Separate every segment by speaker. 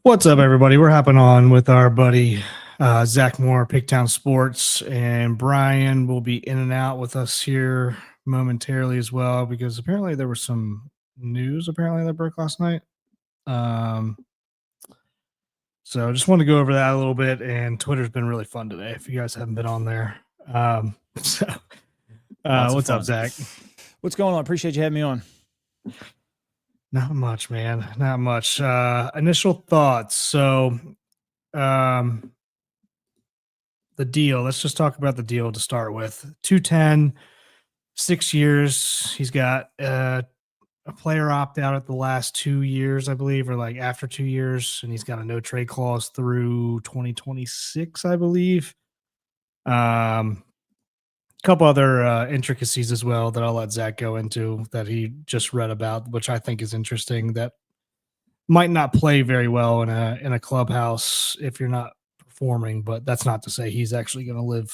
Speaker 1: What's up, everybody? We're hopping on with our buddy Zach Moore, Pigtown Sports, and Brian will be in and out with us here momentarily as well because apparently there was some news that broke last night. Um, so I just want to go over that a little bit. And Twitter's been really fun today. If you guys haven't been on there, so what's up, Zach?
Speaker 2: What's going on? Appreciate you having me on.
Speaker 1: Not much, man. Not much. Initial thoughts. So, the deal. Let's just talk about the deal to start with. 210, 6 years. He's got a player opt out at the last 2 years, I believe, or like after 2 years, and he's got a no trade clause through 2026, I believe. Couple other intricacies as well that I'll let Zach go into that he just read about, which I think is interesting. That might not play very well in a clubhouse if you're not performing, but that's not to say he's actually going to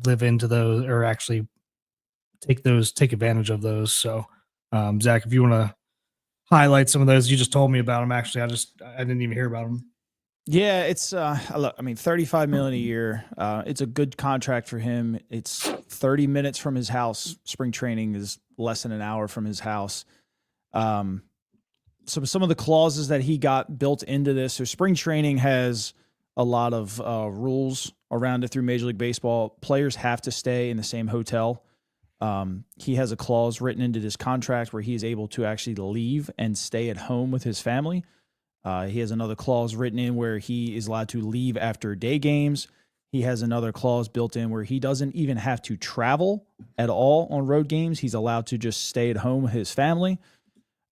Speaker 1: live into those or actually take advantage of those. So, Zach, if you want to highlight some of those, you just told me about them. Actually, I didn't even hear about them.
Speaker 2: Yeah, it's look, I mean, $35 million a year. It's a good contract for him. It's 30 minutes from his house. Spring training is less than an hour from his house. So some of the clauses that he got built into this. So spring training has a lot of rules around it through Major League Baseball. Players have to stay in the same hotel. He has a clause written into this contract where he is able to actually leave and stay at home with his family. He has another clause written in where he is allowed to leave after day games. He has another clause built in where he doesn't even have to travel at all on road games. He's allowed to just stay at home with his family.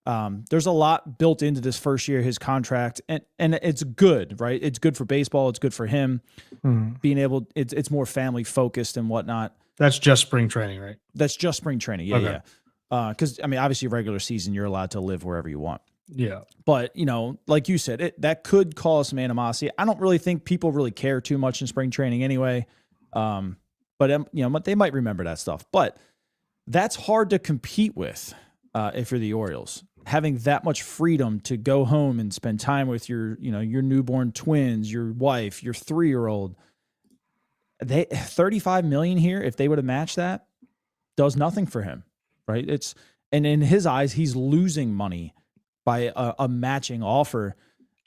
Speaker 2: There's a lot built into this first year of his contract, and it's good, right? It's good for baseball. It's good for him being able. It's more family focused and whatnot.
Speaker 1: That's just spring training, right?
Speaker 2: That's just spring training. Yeah, okay. Yeah. Because I mean, obviously, regular season, you're allowed to live wherever you want.
Speaker 1: Yeah.
Speaker 2: But, you know, like you said, that could cause some animosity. I don't really think people really care too much in spring training anyway. But you know, they might remember that stuff. But that's hard to compete with if you're the Orioles. Having that much freedom to go home and spend time with your newborn twins, your wife, your 3-year-old. $35 million here, if they would have matched that, does nothing for him, right? And in his eyes, he's losing money by a matching offer.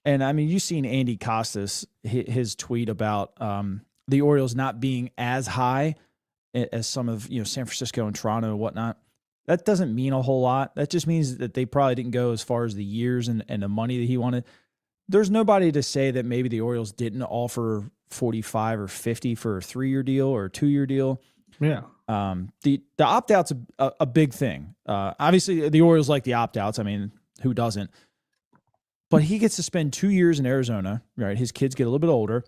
Speaker 2: And I mean, you've seen Andy Costas, his tweet about the Orioles not being as high as some of, San Francisco and Toronto and whatnot. That doesn't mean a whole lot. That just means that they probably didn't go as far as the years and the money that he wanted. There's nobody to say that maybe the Orioles didn't offer 45 or 50 for a 3-year deal or a 2-year deal.
Speaker 1: Yeah.
Speaker 2: The opt-out's a big thing. Obviously the Orioles like the opt-outs. I mean, who doesn't? But he gets to spend 2 years in Arizona, right? His kids get a little bit older.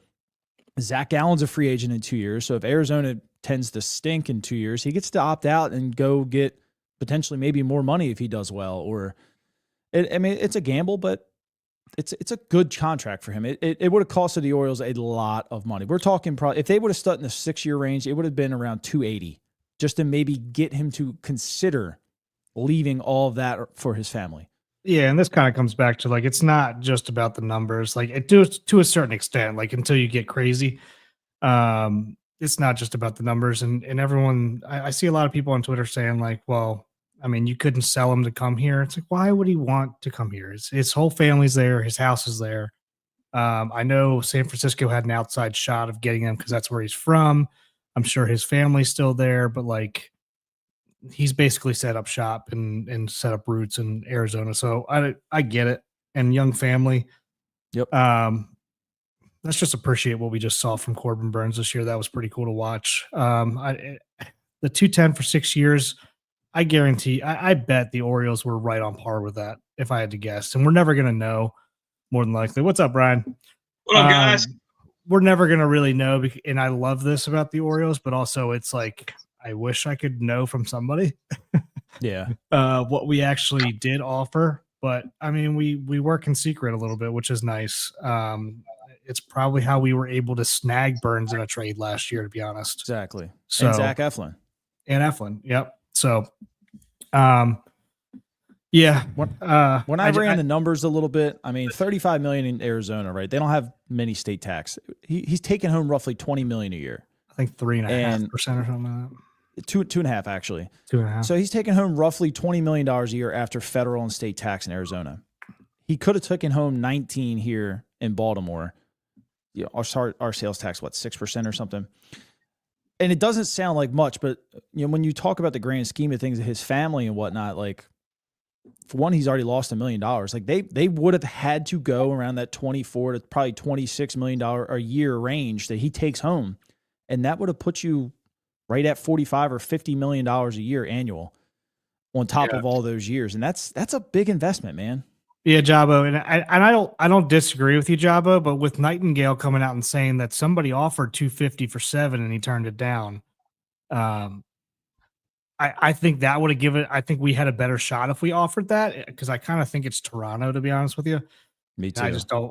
Speaker 2: Zach Gallen's a free agent in 2 years. So if Arizona tends to stink in 2 years, he gets to opt out and go get potentially maybe more money if he does well. It's a gamble, but it's a good contract for him. It would have costed the Orioles a lot of money. We're talking probably, if they would have stuck in the 6-year range, it would have been around $280 just to maybe get him to consider leaving all of that for his family.
Speaker 1: Yeah, and this kind of comes back to, like, it's not just about the numbers. Like, it does to a certain extent, like, until you get crazy. It's not just about the numbers. And everyone, I see a lot of people on Twitter saying, like, well, I mean, you couldn't sell him to come here. It's like, why would he want to come here? His whole family's there. His house is there. I know San Francisco had an outside shot of getting him because that's where he's from. I'm sure his family's still there, but, like, he's basically set up shop and set up roots in Arizona. So I get it. And young family.
Speaker 2: Yep.
Speaker 1: Let's just appreciate what we just saw from Corbin Burnes this year. That was pretty cool to watch. The 210 for 6 years, I guarantee, I bet the Orioles were right on par with that if I had to guess. And we're never going to know, more than likely. What's up, Brian?
Speaker 3: What up, guys?
Speaker 1: We're never going to really know. And I love this about the Orioles, but also it's like, I wish I could know from somebody.
Speaker 2: Yeah.
Speaker 1: What we actually did offer. But I mean, we work in secret a little bit, which is nice. It's probably how we were able to snag Burnes in a trade last year, to be honest.
Speaker 2: Exactly.
Speaker 1: So,
Speaker 2: and Zach Eflin.
Speaker 1: Yep. So, Yeah.
Speaker 2: When I ran the numbers a little bit, I mean, 35 million in Arizona, right? They don't have many state tax. He's taking home roughly 20 million a year.
Speaker 1: I think 3.5% or something like that.
Speaker 2: 2.5 actually.
Speaker 1: 2.5.
Speaker 2: So he's taking home roughly $20 million a year after federal and state tax in Arizona. He could have taken home 19 here in Baltimore. You know, our sales tax, what, 6% or something? And it doesn't sound like much, but you know, when you talk about the grand scheme of things, his family and whatnot, like, for one, he's already lost $1 million. Like they would have had to go around that 24 to probably $26 million a year range that he takes home. And that would have put you right at 45 or $50 million a year annual on top of all those years. And that's a big investment, man.
Speaker 1: Yeah, Jabo. And I don't disagree with you, Jabo, but with Nightingale coming out and saying that somebody offered 250 for 7 and he turned it down. I think that would have given. I think we had a better shot if we offered that, because I kind of think it's Toronto, to be honest with you.
Speaker 2: Me too.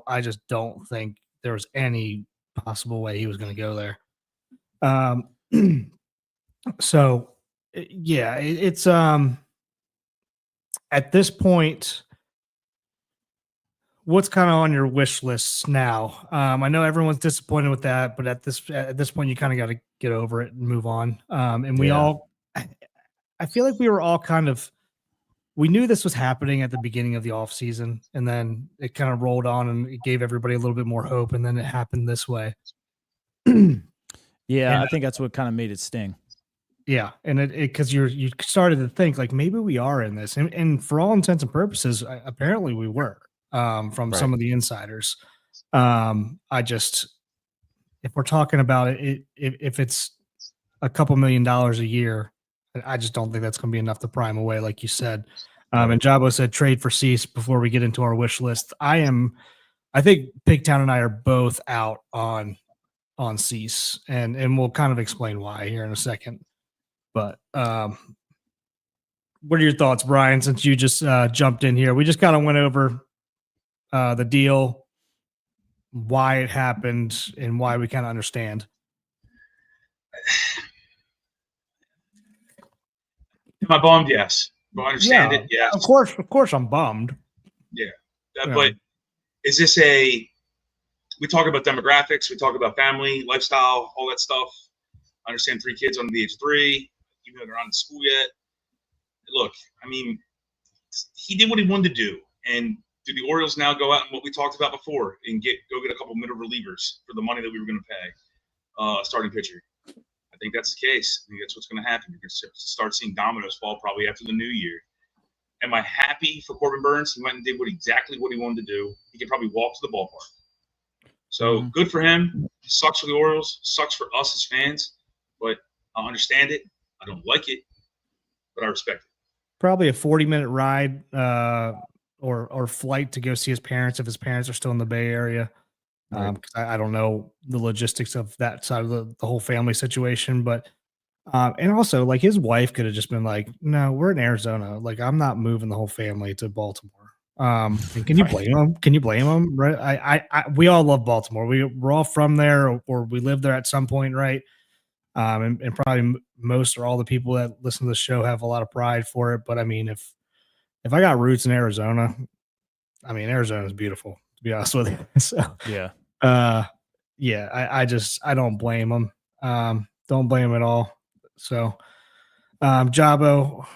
Speaker 1: I just don't think there was any possible way he was going to go there. So yeah, it's at this point, what's kind of on your wish lists now? I know everyone's disappointed with that, but at this point, you kind of got to get over it and move on. And we all. I feel like we were all we knew this was happening at the beginning of the off season, and then it kind of rolled on and it gave everybody a little bit more hope. And then it happened this way.
Speaker 2: Yeah. I think that's what kind of made it sting.
Speaker 1: Yeah. And because you started to think like, maybe we are in this, and for all intents and purposes, apparently we were, from some of the insiders. If we're talking about it, if it's a couple $1 million a year, I just don't think that's going to be enough to prime away, like you said. And Jabo said trade for Cease before we get into our wish list. I think Pigtown and I are both out on Cease, and we'll kind of explain why here in a second. But what are your thoughts, Brian, since you just jumped in here? We just kind of went over the deal, why it happened, and why we kind of understand.
Speaker 3: Am I bummed? Yes. Do I understand it? Yes.
Speaker 1: Of course I'm bummed.
Speaker 3: Yeah. But is this we talk about demographics, we talk about family, lifestyle, all that stuff. I understand 3 kids under the age of 3, even though they're not in school yet. Look, I mean, he did what he wanted to do. And do the Orioles now go out and what we talked about before and go get a couple middle relievers for the money that we were going to pay starting pitcher? I think that's the case. I think that's what's going to happen. You're going to start seeing dominoes fall probably after the new year. Am I happy for Corbin Burnes? He went and did exactly what he wanted to do. He could probably walk to the ballpark. So good for him. Sucks for the Orioles. Sucks for us as fans. But I understand it. I don't like it, but I respect it.
Speaker 1: Probably a 40-minute ride or flight to go see his parents if his parents are still in the Bay Area. Because I don't know the logistics of that side of the whole family situation, but and also like his wife could have just been like, no, we're in Arizona. Like, I'm not moving the whole family to Baltimore. And can you blame him? Can you blame him? Right. We all love Baltimore. We're all from there, or we live there at some point. Right. And probably most or all the people that listen to the show have a lot of pride for it. But I mean, if I got roots in Arizona, I mean, Arizona is beautiful, to be honest with you. So I don't blame him. Don't blame him at all. So Jabo,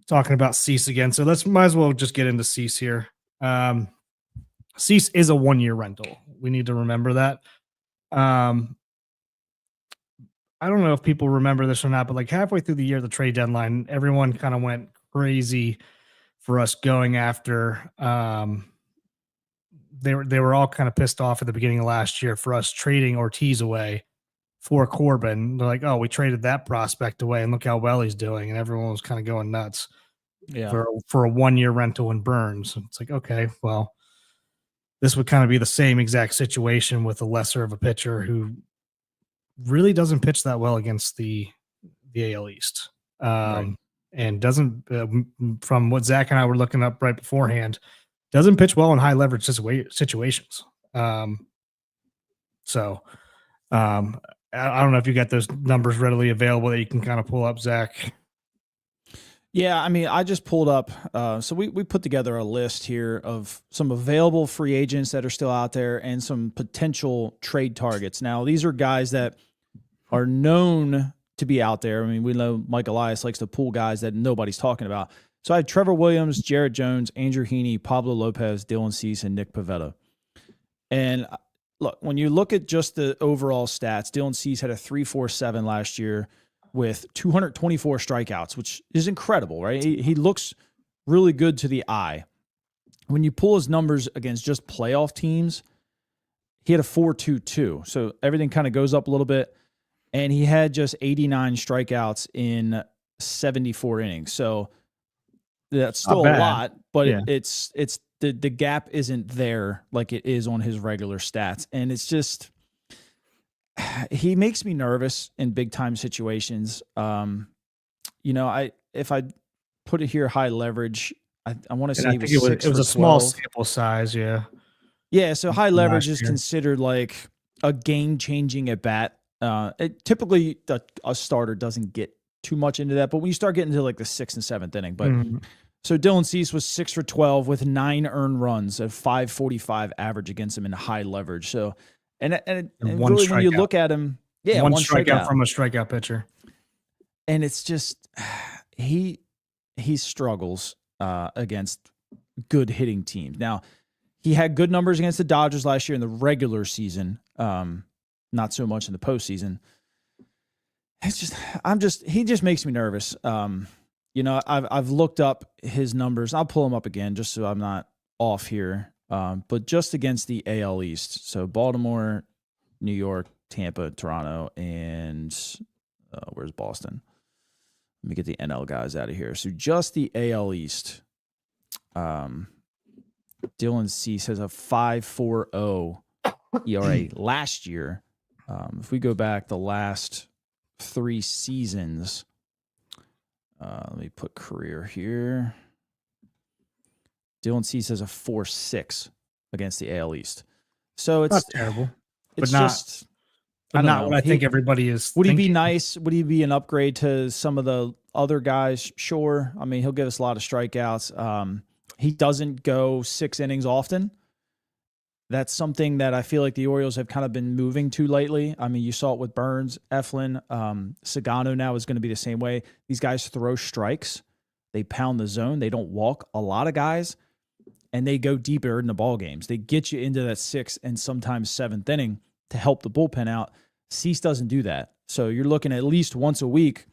Speaker 1: talking about Cease again. So might as well just get into Cease here. Cease is a 1-year rental. We need to remember that. I don't know if people remember this or not, but like halfway through the year, the trade deadline, everyone kind of went crazy for us going after. They were all kind of pissed off at the beginning of last year for us trading Ortiz away for Corbin. They're like, oh, we traded that prospect away and look how well he's doing. And everyone was kind of going nuts for a 1-year rental in Burnes. It's like, okay, well, this would kind of be the same exact situation with a lesser of a pitcher who really doesn't pitch that well against the AL East. And doesn't, from what Zach and I were looking up right beforehand, doesn't pitch well in high leverage situations. I don't know if you got those numbers readily available that you can kind of pull up, Zach.
Speaker 2: Yeah, I mean, I just pulled up. So we put together a list here of some available free agents that are still out there and some potential trade targets. Now, these are guys that are known to be out there. I mean, we know Mike Elias likes to pull guys that nobody's talking about. So I had Trevor Williams, Jarrett Jones, Andrew Heaney, Pablo Lopez, Dylan Cease, and Nick Pivetta. And look, when you look at just the overall stats, Dylan Cease had a 3.47 last year with 224 strikeouts, which is incredible, right? He looks really good to the eye. When you pull his numbers against just playoff teams, he had a 4.22. So everything kind of goes up a little bit. And he had just 89 strikeouts in 74 innings. So that's still a lot, but
Speaker 1: Yeah.
Speaker 2: it's the gap isn't there like it is on his regular stats. And it's just, he makes me nervous in big time situations. If I put it here, high leverage, I want to say
Speaker 1: I
Speaker 2: he
Speaker 1: think
Speaker 2: was
Speaker 1: it was a small sample size. Yeah.
Speaker 2: Yeah. So high leverage is
Speaker 1: year.
Speaker 2: considered like a game changing at bat. Typically a starter doesn't get too much into that, but when you start getting into like the 6th and 7th inning, but so Dylan Cease was 6 for 12 with 9 earned runs at 5.45 average against him in high leverage. So, and
Speaker 1: one
Speaker 2: really when you
Speaker 1: strikeout.
Speaker 2: look at him, yeah,
Speaker 1: one strikeout from a strikeout pitcher.
Speaker 2: And it's just, he struggles against good hitting teams. Now, he had good numbers against the Dodgers last year in the regular season. Not so much in the postseason. It's just, he just makes me nervous. I've looked up his numbers. I'll pull them up again just so I'm not off here. But just against the AL East. So Baltimore, New York, Tampa, Toronto, and where's Boston? Let me get the NL guys out of here. So just the AL East. Dylan Cease has a 5.40 ERA last year. If we go back the last 3 seasons, let me put career here. Dylan Cease has a 4.6 against the AL East. So it's
Speaker 1: not terrible.
Speaker 2: It's
Speaker 1: but not,
Speaker 2: just
Speaker 1: but not what I think everybody is.
Speaker 2: Would he be nice? Would he be an upgrade to some of the other guys? Sure. I mean, he'll give us a lot of strikeouts. He doesn't go 6 innings often. That's something that I feel like the Orioles have kind of been moving to lately. I mean, you saw it with Burnes, Eflin, Sagano now is going to be the same way. These guys throw strikes. They pound the zone. They don't walk a lot of guys, and they go deeper in the ball games. They get you into that 6th and sometimes 7th inning to help the bullpen out. Cease doesn't do that. So you're looking at least once a week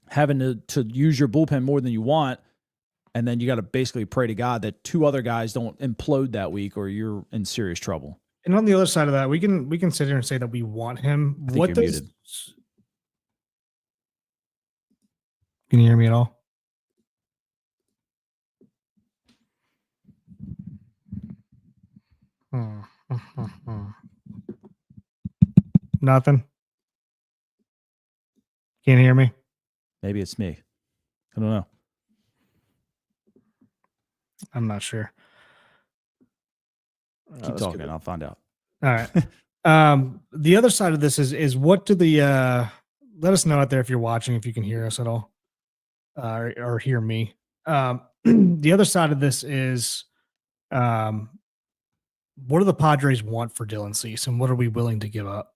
Speaker 2: having to use your bullpen more than you want. And then you got to basically pray to God that 2 other guys don't implode that week or you're in serious trouble.
Speaker 1: And on the other side of that, we can sit here and say that we want him.
Speaker 2: What does muted.
Speaker 1: Can you hear me at all? Nothing. Can't hear me?
Speaker 2: Maybe it's me. I don't know.
Speaker 1: I'm not sure.
Speaker 2: Keep talking. I'll find out.
Speaker 1: All right. The other side of this is what do the let us know out there if you're watching, if you can hear us at all, or hear me. The other side of this is what do the Padres want for Dylan Cease, and what are we willing to give up?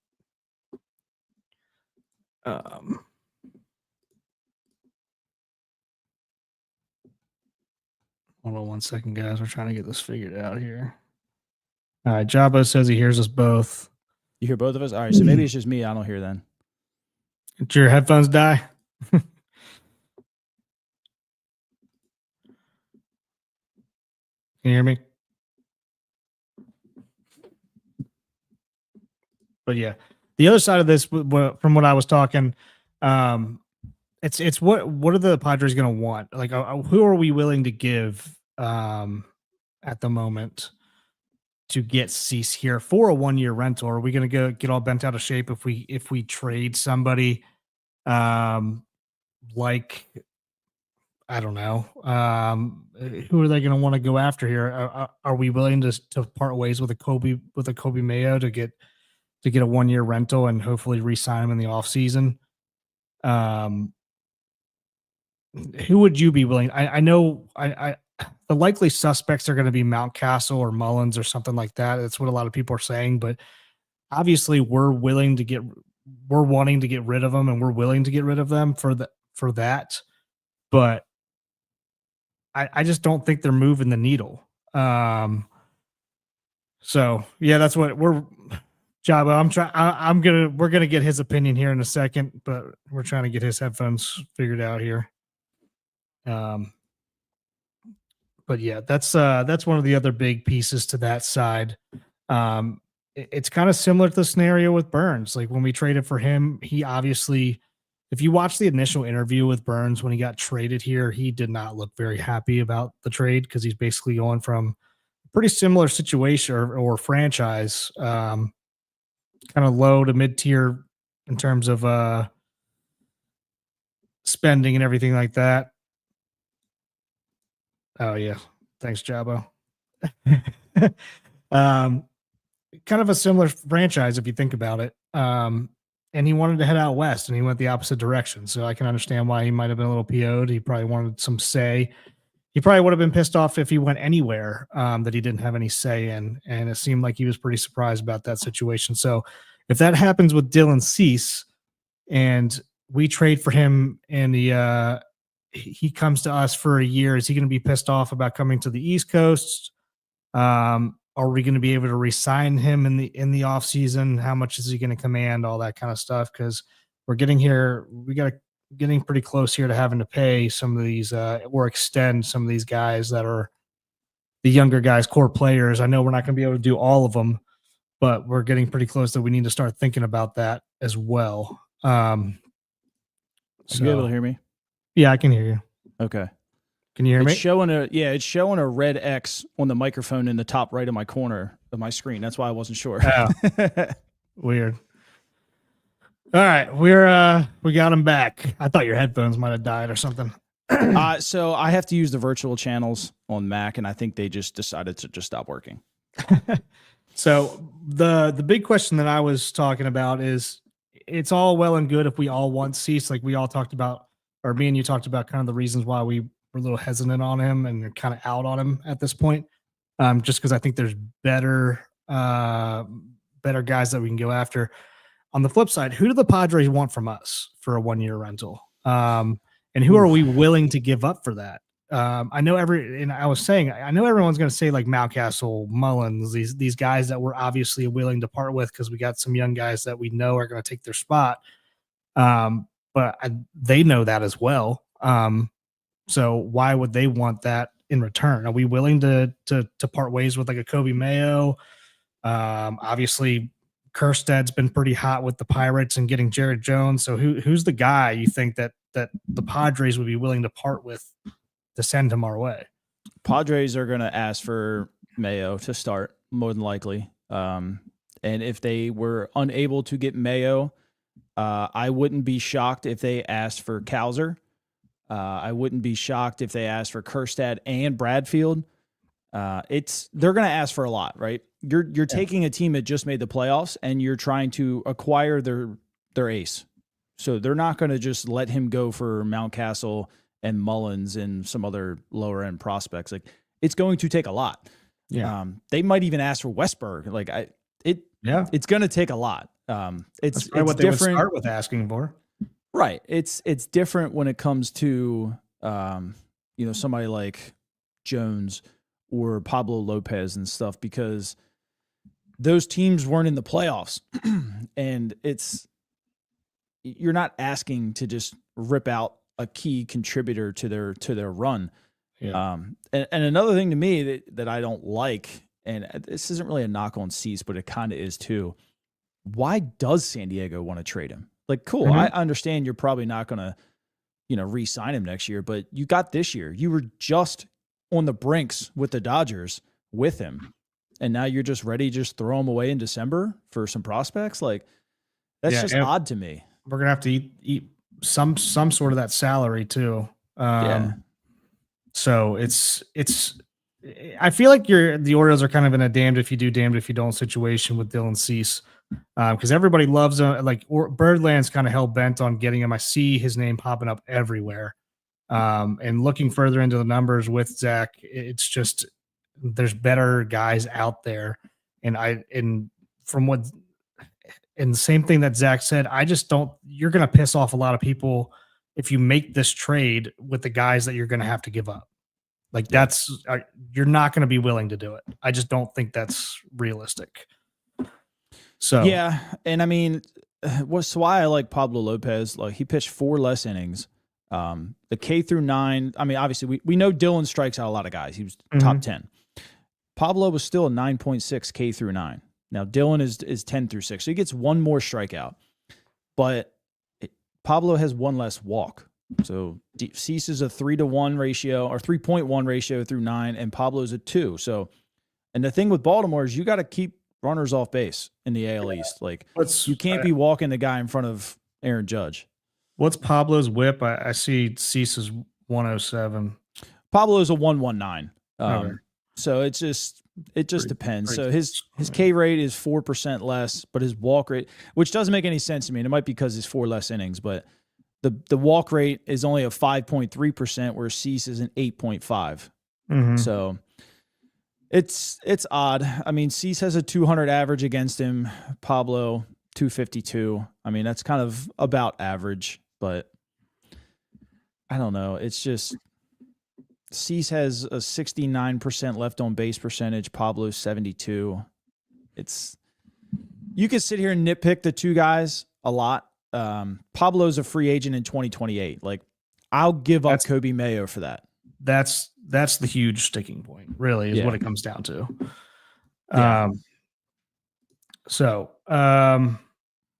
Speaker 1: Hold on 1 second, guys. We're trying to get this figured out here. All right. Jabba says he hears us both.
Speaker 2: You hear both of us? All right. So maybe it's just me. I don't hear then.
Speaker 1: Did your headphones die? Can you hear me? But yeah, the other side of this, from what I was talking, it's what are the Padres going to want? Like, who are we willing to give at the moment to get Cease here for a 1-year rental? Are we going to go get all bent out of shape if we trade somebody like, I don't know, who are they going to want to go after here? Are we willing to part ways with a Kobe Mayo to get a 1-year rental and hopefully re-sign him in the offseason? who would you be willing? I know the likely suspects are going to be Mountcastle or Mullins or something like that. That's what a lot of people are saying, but obviously we're wanting to get rid of them, and we're willing to get rid of them for that. But I just don't think they're moving the needle. So yeah, that's what we're Jabba. We're gonna get his opinion here in a second, but we're trying to get his headphones figured out here. But yeah, that's one of the other big pieces to that side. It's kind of similar to the scenario with Burnes. Like when we traded for him, he obviously, if you watch the initial interview with Burnes when he got traded here, he did not look very happy about the trade because he's basically going from a pretty similar situation or franchise, kind of low to mid tier in terms of spending and everything like that. Oh yeah, thanks, Jabbo. Kind of a similar franchise if you think about it. And he wanted to head out west, and he went the opposite direction. So I can understand why he might have been a little PO'd. He probably wanted some say. He probably would have been pissed off if he went anywhere that he didn't have any say in. And it seemed like he was pretty surprised about that situation. So if that happens with Dylan Cease, and we trade for him, and he comes to us for a year, is he going to be pissed off about coming to the East Coast? Are we going to be able to re-sign him in the off season? How much is he going to command? All that kind of stuff. Cause we're getting pretty close here to having to pay some of these, or extend some of these guys that are the younger guys, core players. I know we're not going to be able to do all of them, but we're getting pretty close that we need to start thinking about that as well.
Speaker 2: Are you able to hear me?
Speaker 1: Yeah, I can hear you.
Speaker 2: Okay.
Speaker 1: Can you hear me?
Speaker 2: It's showing a red X on the microphone in the top right of my corner of my screen. That's why I wasn't sure.
Speaker 1: Oh, weird. All right, we got him back. I thought your headphones might have died or something.
Speaker 2: So I have to use the virtual channels on Mac, and I think they just decided to just stop working.
Speaker 1: So the big question that I was talking about is, it's all well and good if we all want Cease, like we all talked about, or me and you talked about kind of the reasons why we were a little hesitant on him and kind of out on him at this point. Just because I think there's better guys that we can go after. On the flip side, who do the Padres want from us for a 1-year rental? And who are we willing to give up for that? I know I was saying, I know everyone's going to say like Mountcastle, Mullins, these guys that we're obviously willing to part with because we got some young guys that we know are going to take their spot. But they know that as well. So why would they want that in return? Are we willing to part ways with like a Kobe Mayo? Obviously Kersted's been pretty hot with the Pirates and getting Jared Jones. So who's the guy you think that the Padres would be willing to part with to send him our way?
Speaker 2: Padres are going to ask for Mayo to start, more than likely. And if they were unable to get Mayo, I wouldn't be shocked if they asked for Cowser. I wouldn't be shocked if they asked for Kerstad and Bradfield. They're going to ask for a lot, right? You're taking a team that just made the playoffs and you're trying to acquire their ace. So they're not going to just let him go for Mountcastle and Mullins and some other lower end prospects. Like, it's going to take a lot.
Speaker 1: Yeah.
Speaker 2: They might even ask for Westberg. It's going to take a lot. It's
Speaker 1: what they
Speaker 2: different.
Speaker 1: Would start with asking for.
Speaker 2: Right. It's different when it comes to, somebody like Jones or Pablo Lopez and stuff, because those teams weren't in the playoffs and you're not asking to just rip out a key contributor to their run.
Speaker 1: Yeah.
Speaker 2: And another thing to me that I don't like, and this isn't really a knock on Cease, but it kind of is too. Why does San Diego want to trade him? Like, cool. Mm-hmm. I understand you're probably not going to, re-sign him next year, but you got this year. You were just on the brinks with the Dodgers with him, and now you're just ready to just throw him away in December for some prospects. Like, that's just odd to me.
Speaker 1: We're gonna have to eat some sort of that salary too. So it's. I feel like the Orioles are kind of in a damned if you do, damned if you don't situation with Dylan Cease, because everybody loves him. Like Birdland's kind of hell bent on getting him. I see his name popping up everywhere. And looking further into the numbers with Zach, it's just there's better guys out there. And the same thing that Zach said, I just don't, you're going to piss off a lot of people if you make this trade with the guys that you're going to have to give up. Like you're not going to be willing to do it. I just don't think that's realistic. So,
Speaker 2: yeah. And I mean, what's why I like Pablo Lopez. Like he pitched 4 less innings. The K through 9. I mean, obviously we know Dylan strikes out a lot of guys. He was top 10. Pablo was still a 9.6 K through 9. Now Dylan is 10 through 6. So he gets 1 more strikeout, but Pablo has 1 less walk. So Cease is a 3-to-1 ratio or 3.1 ratio through 9, and Pablo's a 2. So, and the thing with Baltimore is you got to keep runners off base in the AL East. Like you can't be walking the guy in front of Aaron Judge.
Speaker 1: What's Pablo's whip? I see Cease's 107.
Speaker 2: Pablo's a 119.
Speaker 1: Okay.
Speaker 2: So it just depends. So his K rate is 4% less, but his walk rate, which doesn't make any sense to me, and it might be because it's 4 less innings, but the walk rate is only a 5.3%, where Cease is an 8.5. So it's odd. I mean, Cease has a 200 average against him. Pablo 252. I mean, that's kind of about average, but I don't know. It's just Cease has a 69% left on base percentage. Pablo's 72. You could sit here and nitpick the two guys a lot. Pablo's a free agent in 2028. Like, I'll give up Kobe Mayo for that.
Speaker 1: That's the huge sticking point, really, is what it comes down to.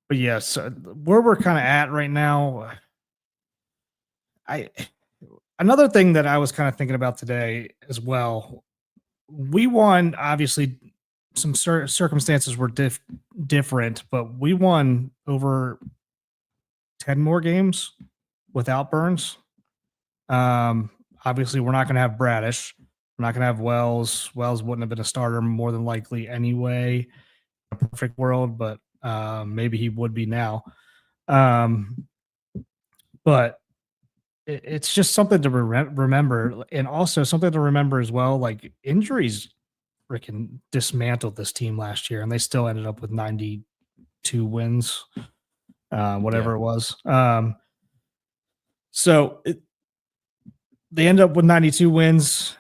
Speaker 1: But yes, where we're kind of at right now, another thing that I was kind of thinking about today as well, we won, obviously some circumstances were different, but we won over 10 more games without Burnes. Obviously we're not going to have Bradish. We're not going to have Wells. Wells wouldn't have been a starter more than likely anyway, in a perfect world, but maybe he would be now. But it's just something to remember, and also something to remember as well. Like, injuries freaking dismantled this team last year, and they still ended up with 92 wins, whatever it was. So they end up with 92 wins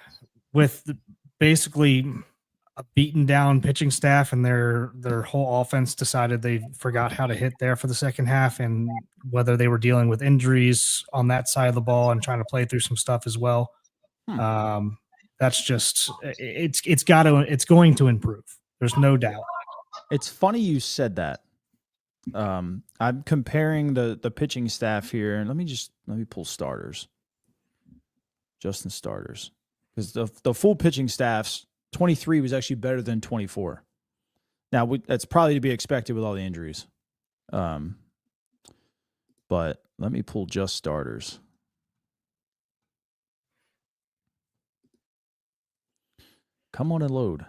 Speaker 1: with basically a beaten down pitching staff, and their whole offense decided they forgot how to hit there for the second half, and whether they were dealing with injuries on that side of the ball and trying to play through some stuff as well. That's just it's going to improve. There's no doubt.
Speaker 2: It's funny you said that. I'm comparing the pitching staff here, and let me pull starters. Justin starters, because the full pitching staffs, 23 was actually better than 24. Now that's probably to be expected with all the injuries. But let me pull just starters. Come on and load.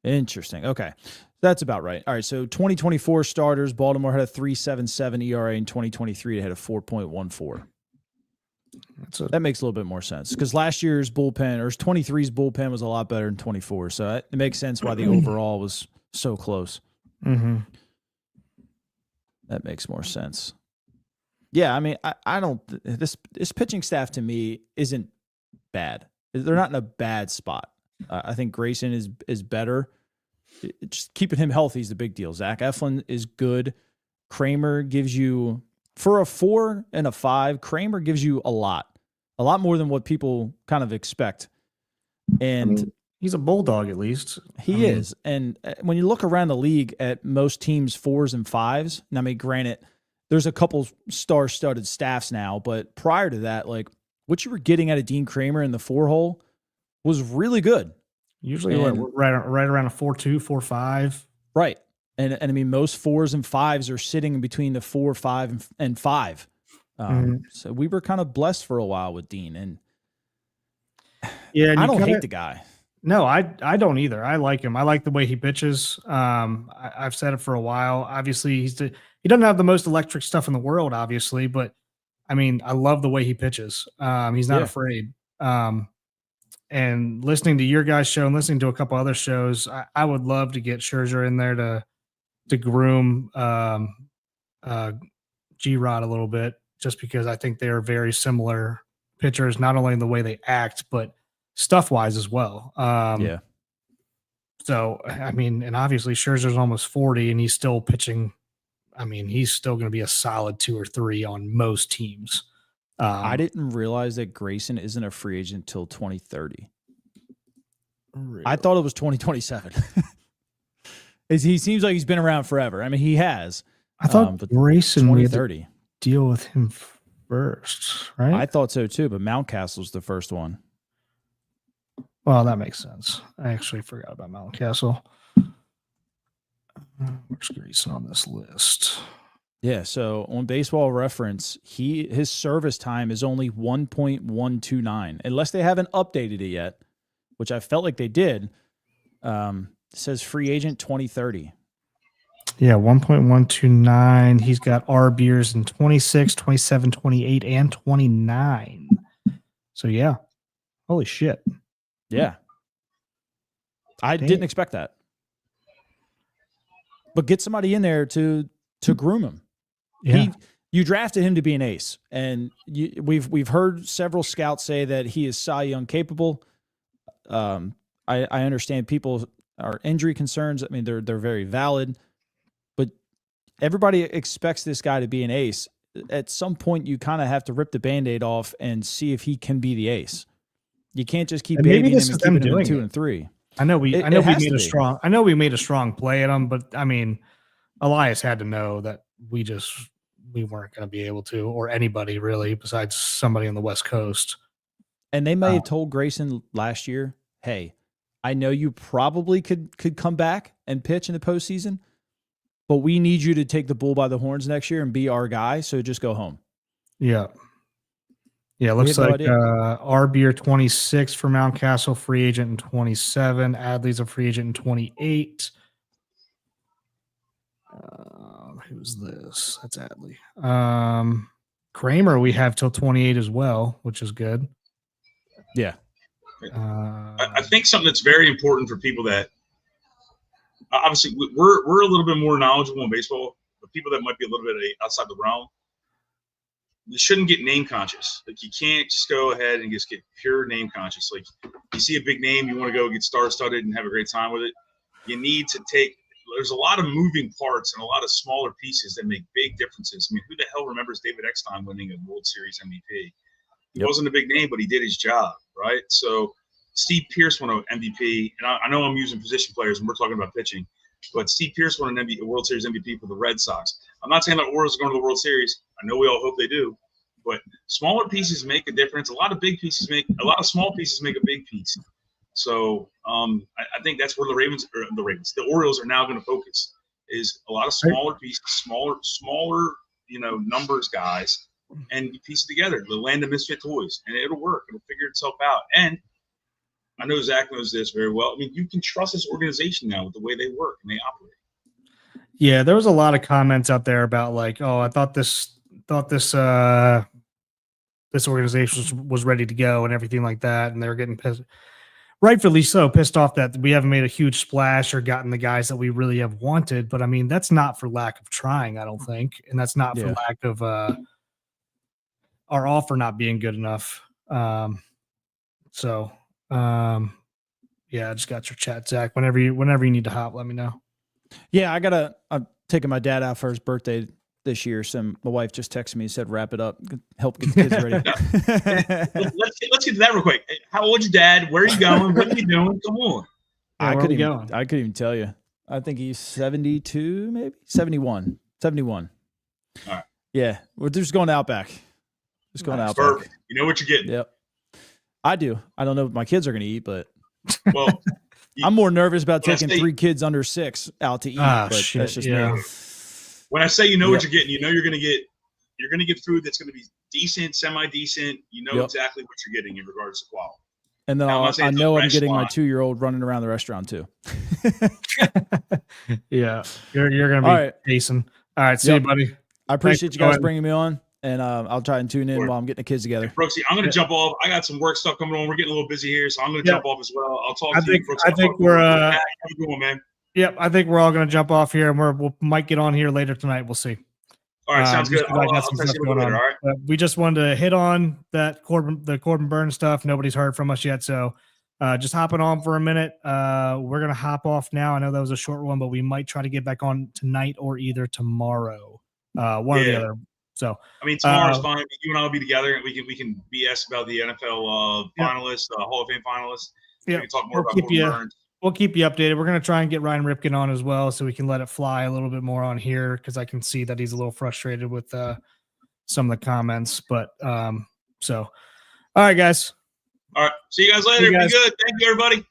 Speaker 2: Interesting. Okay. That's about right. All right. So 2024 starters, Baltimore had a 3.77 ERA. In 2023, they had a 4.14. That makes a little bit more sense, because last year's bullpen, or 23's bullpen, was a lot better than 24. So it makes sense why the overall was so close. That makes more sense. Yeah, I mean, I don't. This pitching staff to me isn't bad. They're not in a bad spot. I think Grayson is better. Just keeping him healthy is the big deal. Zach Eflin is good. Kramer gives you, for a 4 and a 5, Kramer gives you a lot more than what people kind of expect. And
Speaker 1: he's a bulldog, at least.
Speaker 2: He is. And when you look around the league at most teams' 4s and 5s, and I mean, granted, there's a couple star-studded staffs now, but prior to that, like, what you were getting out of Dean Kramer in the 4-hole was really good.
Speaker 1: Usually right around a 4.2, 4.5.
Speaker 2: Right. And I mean, most 4s and 5s are sitting in between the 4, 5, and 5. So we were kind of blessed for a while with Dean. And I don't hate the guy.
Speaker 1: No, I don't either. I like him. I like the way he pitches. I've said it for a while. Obviously, he doesn't have the most electric stuff in the world, obviously, but I mean, I love the way he pitches. He's not
Speaker 2: Yeah.
Speaker 1: afraid. And listening to your guys' show and listening to a couple other shows, I would love to get Scherzer in there to groom G-Rod a little bit, just because I think they're very similar pitchers, not only in the way they act, but stuff-wise as well.
Speaker 2: Yeah.
Speaker 1: So, I mean, and obviously Scherzer's almost 40 and he's still pitching. I mean, he's still going to be a solid 2 or 3 on most teams.
Speaker 2: I didn't realize that Grayson isn't a free agent till 2030.
Speaker 1: Really?
Speaker 2: I thought it was 2027. He seems like he's been around forever. I mean, he has.
Speaker 1: I thought
Speaker 2: but
Speaker 1: Grayson, we had to
Speaker 2: 2030.
Speaker 1: deal with him first, right?
Speaker 2: I thought so too, but Mountcastle's the first one.
Speaker 1: Well, that makes sense. I actually forgot about Mountcastle. Where's Grayson on this list?
Speaker 2: Yeah, so on Baseball Reference, his service time is only 1.129, unless they haven't updated it yet, which I felt like they did. It says free agent 2030.
Speaker 1: Yeah, 1.129. He's got RBs in 26, 27, 28, and 29. So, yeah. Holy shit.
Speaker 2: Yeah. I
Speaker 1: Damn.
Speaker 2: didn't expect that. But get somebody in there to groom him.
Speaker 1: Yeah.
Speaker 2: You drafted him to be an ace, and we've heard several scouts say that he is Cy Young capable. I understand people are injury concerns. I mean, they're very valid, but everybody expects this guy to be an ace. At some point, you kind of have to rip the Band-Aid off and see if he can be the ace. You can't just keep
Speaker 1: And maybe
Speaker 2: babying
Speaker 1: this
Speaker 2: him
Speaker 1: is
Speaker 2: and
Speaker 1: them
Speaker 2: keeping him in
Speaker 1: doing
Speaker 2: 2
Speaker 1: it.
Speaker 2: and 3.
Speaker 1: I know we
Speaker 2: It
Speaker 1: made
Speaker 2: has to
Speaker 1: a
Speaker 2: be.
Speaker 1: strong. I know we made a strong play at him, but I mean, Elias had to know that we weren't going to be able to, or anybody really, besides somebody on the West Coast.
Speaker 2: And they may have told Grayson last year, "Hey, I know you probably could come back and pitch in the postseason, but we need you to take the bull by the horns next year and be our guy. So just go home."
Speaker 1: Yeah. Yeah, it looks
Speaker 2: had no
Speaker 1: like
Speaker 2: idea.
Speaker 1: RB 26 for Mountcastle, free agent in 27. Adley's a free agent in 28. Who's this? That's Adley. Kramer we have till 28 as well, which is good.
Speaker 2: Yeah.
Speaker 3: I think something that's very important for people that obviously we're a little bit more knowledgeable in baseball, but people that might be a little bit outside the realm, you shouldn't get name conscious. Like, you can't just go ahead and just get pure name conscious. Like, you see a big name, you want to go get star-studded and have a great time with it. You need to there's a lot of moving parts and a lot of smaller pieces that make big differences. I mean, who the hell remembers David Eckstein winning a World Series MVP? He wasn't a big name, but he did his job, right? So Steve Pearce won an MVP, and I know I'm using position players and we're talking about pitching, but Steve Pearce won a World Series MVP for the Red Sox. I'm not saying that Orioles are going to the World Series. I know we all hope they do, but smaller pieces make a difference. A lot of small pieces make a big piece. So I think that's where the Orioles are now going to focus, is a lot of smaller pieces, smaller, numbers guys, and you piece it together. The land of misfit toys, and it'll work. It'll figure itself out. And I know Zach knows this very well. I mean, you can trust this organization now with the way they work and they operate.
Speaker 1: Yeah, there was a lot of comments out there about like, oh, I thought this organization was ready to go and everything like that, and they're getting pissed, rightfully so, pissed off that we haven't made a huge splash or gotten the guys that we really have wanted. But I mean, that's not for lack of trying, I don't think, and that's not for lack of our offer not being good enough. Yeah, I just got your chat, Zach. Whenever you need to hop, let me know.
Speaker 2: Yeah, I'm taking my dad out for his birthday this year. So my wife just texted me and said, wrap it up, help get the kids ready.
Speaker 3: Let's get to that real quick. How old's your dad? Where are you going? What are you doing? Come on.
Speaker 2: I couldn't even tell you. I think he's 72, maybe 71.
Speaker 3: All right.
Speaker 2: Yeah. We're just going to Outback. Just going to Outback.
Speaker 3: Perfect. You know what you're getting.
Speaker 2: Yep. I do. I don't know what my kids are going to eat, but
Speaker 3: well,
Speaker 2: I'm more nervous about taking 3 kids under 6 out to eat. But
Speaker 1: shit,
Speaker 2: that's just
Speaker 3: me. When I say what you're getting, you're going to get food that's going to be decent, semi-decent. You know exactly what you're getting in regards to quality.
Speaker 2: And then I know I'm getting my 2-year-old running around the restaurant too.
Speaker 1: Yeah, you're going to be Jason. All right, see you, buddy.
Speaker 2: I appreciate you guys bringing me on. and I'll try and tune in while I'm getting the kids together.
Speaker 3: Brooksy, I'm going to jump off. I got some work stuff coming on. We're getting a little busy here, so I'm going to jump off as well. I'll talk to you, Brooksy.
Speaker 1: I think we're
Speaker 3: have a good one, man.
Speaker 1: Yep, I think we're all going to jump off here, and we might get on here later tonight. We'll see.
Speaker 3: All right, sounds good.
Speaker 1: I'll text you a little later, all right? We just wanted to hit on that the Corbin Burnes stuff. Nobody's heard from us yet, so just hopping on for a minute. We're going to hop off now. I know that was a short one, but we might try to get back on tonight or either tomorrow, one or the other. So
Speaker 3: I mean, tomorrow's fine. You and I will be together, and we can BS about the NFL finalists, Hall of Fame finalists.
Speaker 1: Yeah,
Speaker 3: we can talk more about Corbin Burnes.
Speaker 1: We'll keep you updated. We're going to try and get Ryan Ripken on as well, so we can let it fly a little bit more on here, because I can see that he's a little frustrated with some of the comments. But all right, guys.
Speaker 3: All right. See you guys later. Be good. Thank you, everybody.